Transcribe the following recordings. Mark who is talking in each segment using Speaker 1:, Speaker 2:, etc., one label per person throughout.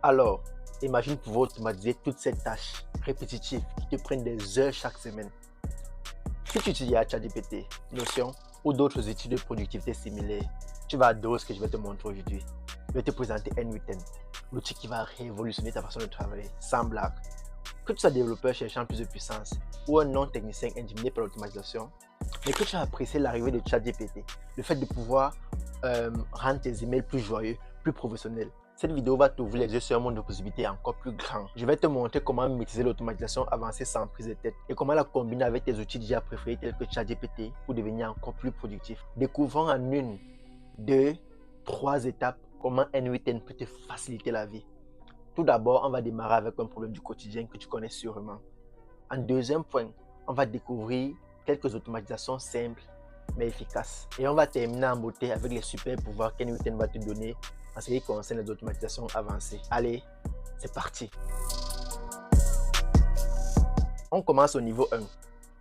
Speaker 1: Alors, imagine pouvoir automatiser toutes ces tâches répétitives qui te prennent des heures chaque semaine. Si tu utilises ChatGPT, Notion ou d'autres outils de productivité similaires, tu vas adorer ce que je vais te montrer aujourd'hui. Je vais te présenter N8N, l'outil qui va révolutionner ta façon de travailler, sans blague. Que tu sois développeur cherchant plus de puissance ou un non-technicien intimidé par l'automatisation, mais que tu as apprécié l'arrivée de ChatGPT, le fait de pouvoir rendre tes emails plus joyeux, plus professionnels. Cette vidéo va t'ouvrir les yeux sur un monde de possibilités encore plus grand. Je vais te montrer comment maîtriser l'automatisation avancée sans prise de tête et comment la combiner avec tes outils déjà préférés tels que ChatGPT pour devenir encore plus productif. Découvrons en 1, 2, 3 étapes comment N8N peut te faciliter la vie. Tout d'abord, on va démarrer avec un problème du quotidien que tu connais sûrement. En deuxième point, on va découvrir quelques automatisations simples mais efficaces. Et on va terminer en beauté avec les super pouvoirs qu'N8N va te donner en ce qui concerne les automatisations avancées. Allez, c'est parti. On commence au niveau 1,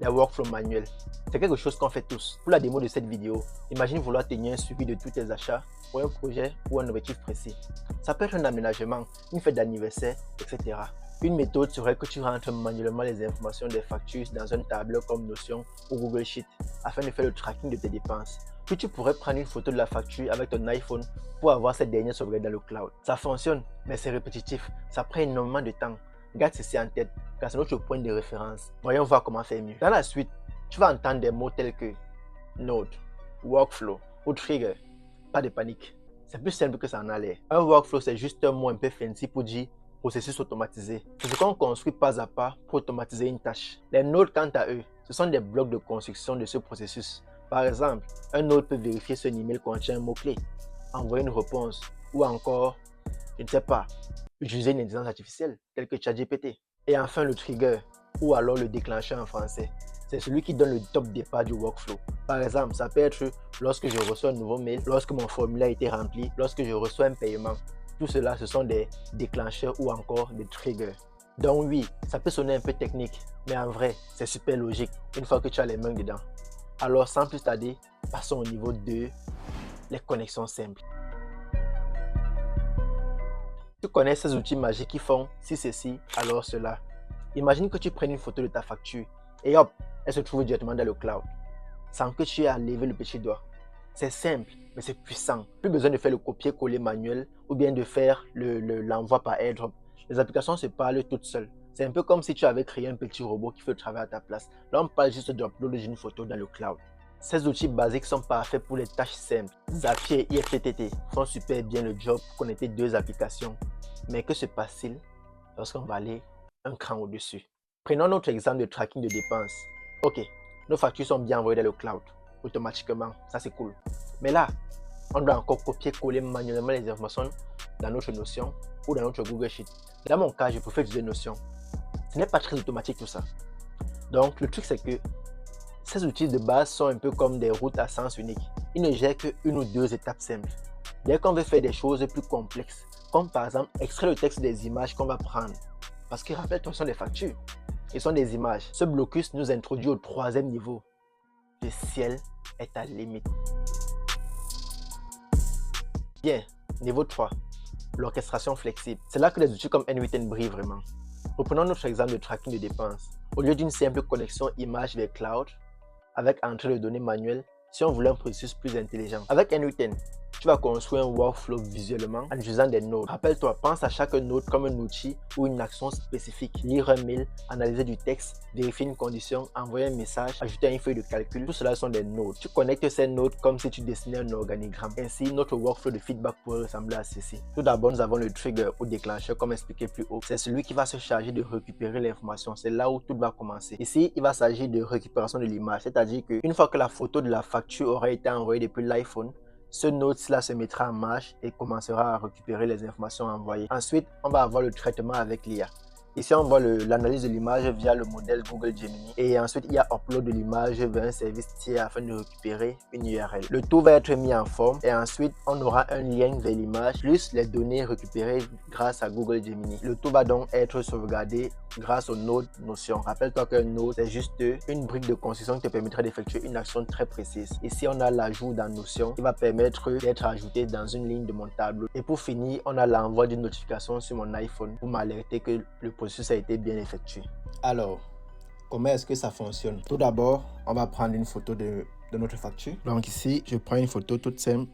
Speaker 1: les workflows manuels. C'est quelque chose qu'on fait tous. Pour la démo de cette vidéo, imagine vouloir tenir un suivi de tous tes achats pour un projet ou un objectif précis. Ça peut être un aménagement, une fête d'anniversaire, etc. Une méthode serait que tu rentres manuellement les informations des factures dans un tableur comme Notion ou Google Sheet afin de faire le tracking de tes dépenses. Puis tu pourrais prendre une photo de la facture avec ton iPhone pour avoir cette dernière sauvegardée dans le cloud. Ça fonctionne, mais c'est répétitif. Ça prend énormément de temps. Garde ceci en tête, car c'est notre point de référence. Voyons voir comment faire mieux. Dans la suite, tu vas entendre des mots tels que Note, Workflow ou Trigger. Pas de panique. C'est plus simple que ça en a l'air. Un workflow, c'est juste un mot un peu fancy pour dire processus automatisé. C'est ce qu'on construit pas à pas pour automatiser une tâche. Les nodes, quant à eux, ce sont des blocs de construction de ce processus. Par exemple, un node peut vérifier si un email contient un mot-clé, envoyer une réponse ou encore, je ne sais pas, utiliser une intelligence artificielle telle que ChatGPT. Et enfin, le trigger ou alors le déclencheur en français. C'est celui qui donne le top départ du workflow. Par exemple, ça peut être lorsque je reçois un nouveau mail, lorsque mon formulaire a été rempli, lorsque je reçois un paiement. Tout cela, ce sont des déclencheurs ou encore des triggers. Donc oui, ça peut sonner un peu technique, mais en vrai, c'est super logique une fois que tu as les mains dedans. Alors sans plus tarder, passons au niveau 2, les connexions simples. Tu connais ces outils magiques qui font si ceci, alors cela. Imagine que tu prennes une photo de ta facture et hop, elle se trouve directement dans le cloud, sans que tu aies à lever le petit doigt. C'est simple, mais c'est puissant. Plus besoin de faire le copier-coller manuel ou bien de faire l'envoi par airdrop. Les applications se parlent toutes seules. C'est un peu comme si tu avais créé un petit robot qui fait le travail à ta place. Là, on parle juste d'uploader une photo dans le cloud. Ces outils basiques sont parfaits pour les tâches simples. Zapier et IFTTT font super bien le job pour connecter deux applications. Mais que se passe-t-il lorsqu'on va aller un cran au-dessus? Prenons notre exemple de tracking de dépenses. Ok, nos factures sont bien envoyées dans le cloud automatiquement, ça c'est cool. Mais là, on doit encore copier-coller manuellement les informations dans notre Notion ou dans notre Google Sheet. Dans mon cas, je préfère utiliser Notion. Ce n'est pas très automatique tout ça. Donc, le truc c'est que ces outils de base sont un peu comme des routes à sens unique. Ils ne gèrent qu'une ou deux étapes simples. Dès qu'on veut faire des choses plus complexes, comme par exemple extraire le texte des images qu'on va prendre, parce que rappelle-toi, ce sont des factures, ce sont des images. Ce blocus nous introduit au troisième niveau. Le ciel est ta limite. Bien, niveau 3, l'orchestration flexible. C'est là que les outils comme N8N brillent vraiment. Reprenons notre exemple de tracking de dépenses. Au lieu d'une simple connexion image vers cloud, avec entrée de données manuelle, si on voulait un processus plus intelligent. Avec N8N, tu vas construire un workflow visuellement en utilisant des nodes. Rappelle-toi, pense à chaque node comme un outil ou une action spécifique. Lire un mail, analyser du texte, vérifier une condition, envoyer un message, ajouter une feuille de calcul. Tout cela sont des nodes. Tu connectes ces nodes comme si tu dessinais un organigramme. Ainsi, notre workflow de feedback pourrait ressembler à ceci. Tout d'abord, nous avons le trigger ou déclencheur comme expliqué plus haut. C'est celui qui va se charger de récupérer l'information. C'est là où tout va commencer. Ici, il va s'agir de récupération de l'image. C'est-à-dire qu'une fois que la photo de la facture aura été envoyée depuis l'iPhone, ce node-là se mettra en marche et commencera à récupérer les informations envoyées. Ensuite, on va avoir le traitement avec l'IA. Ici, on voit l'analyse de l'image via le modèle Google Gemini. Et ensuite, il y a upload de l'image vers un service tiers afin de récupérer une URL. Le tout va être mis en forme et ensuite, on aura un lien vers l'image plus les données récupérées grâce à Google Gemini. Le tout va donc être sauvegardé grâce au node Notion. Rappelle-toi qu'un node, c'est juste une brique de construction qui te permettra d'effectuer une action très précise. Ici, on a l'ajout dans Notion qui va permettre d'être ajouté dans une ligne de mon tableau. Et pour finir, on a l'envoi d'une notification sur mon iPhone pour m'alerter que le processus a été bien effectué. Alors, comment est-ce que ça fonctionne? Tout d'abord, on va prendre une photo de notre facture. Donc ici, je prends une photo toute simple.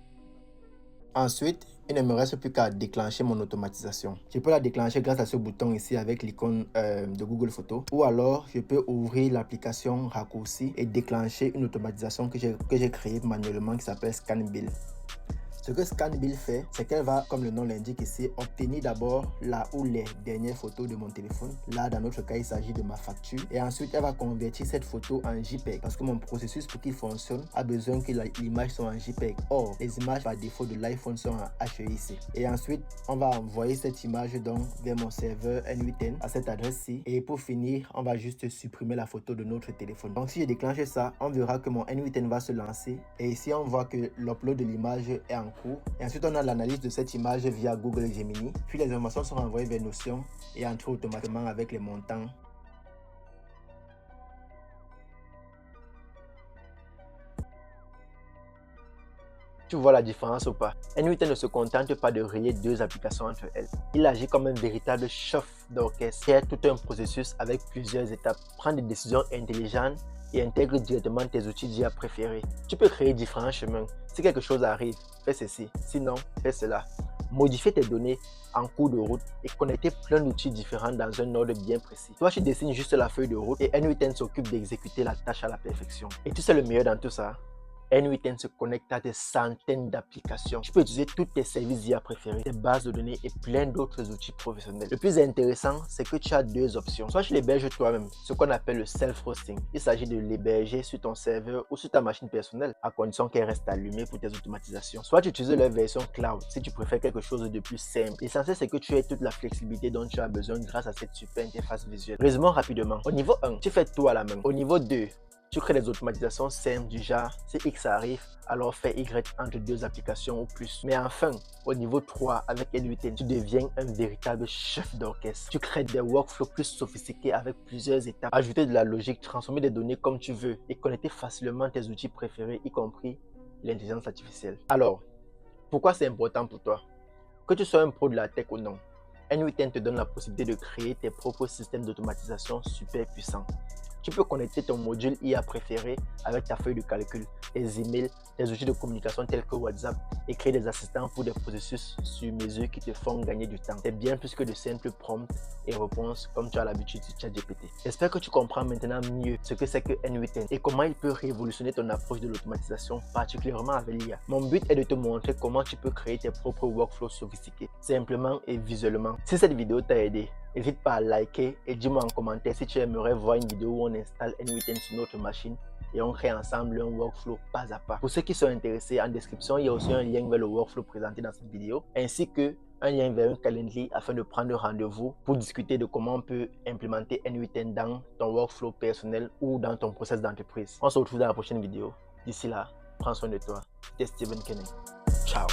Speaker 1: Ensuite, il ne me reste plus qu'à déclencher mon automatisation. Je peux la déclencher grâce à ce bouton ici avec l'icône de Google Photos. Ou alors, je peux ouvrir l'application raccourci et déclencher une automatisation que j'ai créée manuellement qui s'appelle ScanBill. Ce que ScanBill fait, c'est qu'elle va, comme le nom l'indique ici, obtenir d'abord la ou les dernières photos de mon téléphone. Là, dans notre cas, il s'agit de ma facture. Et ensuite, elle va convertir cette photo en JPEG. Parce que mon processus, pour qu'il fonctionne, a besoin que l'image soit en JPEG. Or, les images par défaut de l'iPhone sont en HEIC. Et ensuite, on va envoyer cette image donc vers mon serveur N8N à cette adresse-ci. Et pour finir, on va juste supprimer la photo de notre téléphone. Donc, si je déclenche ça, on verra que mon N8N va se lancer. Et ici, on voit que l'upload de l'image est en cours. Et ensuite, on a l'analyse de cette image via Google Gemini. Puis les informations sont envoyées vers Notion et entrent automatiquement avec les montants. Tu vois la différence ou pas? N8N ne se contente pas de relier deux applications entre elles. Il agit comme un véritable chef d'orchestre, qui est tout un processus avec plusieurs étapes. Prend des décisions intelligentes et intègre directement tes outils d'IA préférés. Tu peux créer différents chemins. Si quelque chose arrive, fais ceci. Sinon, fais cela. Modifier tes données en cours de route et connecter plein d'outils différents dans un ordre bien précis. Toi, tu dessines juste la feuille de route et N8N s'occupe d'exécuter la tâche à la perfection. Et tu sais le meilleur dans tout ça? N8N se connecte à des centaines d'applications. Tu peux utiliser tous tes services d'IA préférés, tes bases de données et plein d'autres outils professionnels. Le plus intéressant, c'est que tu as deux options. Soit tu l'héberges toi-même, ce qu'on appelle le self-hosting. Il s'agit de l'héberger sur ton serveur ou sur ta machine personnelle, à condition qu'elle reste allumée pour tes automatisations. Soit tu utilises leur version cloud, si tu préfères quelque chose de plus simple. L'essentiel, c'est que tu aies toute la flexibilité dont tu as besoin grâce à cette super interface visuelle. Résumons rapidement. Au niveau 1, tu fais tout à la main. Au niveau 2, tu crées des automatisations simples du genre, si X arrive, alors fais Y entre deux applications ou plus. Mais enfin, au niveau 3, avec N8N, tu deviens un véritable chef d'orchestre. Tu crées des workflows plus sophistiqués avec plusieurs étapes. Ajouter de la logique, transformer des données comme tu veux et connecter facilement tes outils préférés, y compris l'intelligence artificielle. Alors, pourquoi c'est important pour toi? Que tu sois un pro de la tech ou non, N8N te donne la possibilité de créer tes propres systèmes d'automatisation super puissants. Tu peux connecter ton module IA préféré avec ta feuille de calcul, tes emails, tes outils de communication tels que WhatsApp et créer des assistants pour des processus sur mesure qui te font gagner du temps. C'est bien plus que de simples prompts et réponses comme tu as l'habitude sur ChatGPT. J'espère que tu comprends maintenant mieux ce que c'est que N8N et comment il peut révolutionner ton approche de l'automatisation, particulièrement avec l'IA. Mon but est de te montrer comment tu peux créer tes propres workflows sophistiqués, simplement et visuellement. Si cette vidéo t'a aidé, n'hésite pas à liker et dis-moi en commentaire si tu aimerais voir une vidéo où on installe N8N sur notre machine et on crée ensemble un workflow pas à pas. Pour ceux qui sont intéressés, en description, il y a aussi un lien vers le workflow présenté dans cette vidéo, ainsi que un lien vers un calendrier afin de prendre rendez-vous pour discuter de comment on peut implémenter N8N dans ton workflow personnel ou dans ton process d'entreprise. On se retrouve dans la prochaine vidéo. D'ici là, prends soin de toi. C'était Steven Kenney. Ciao.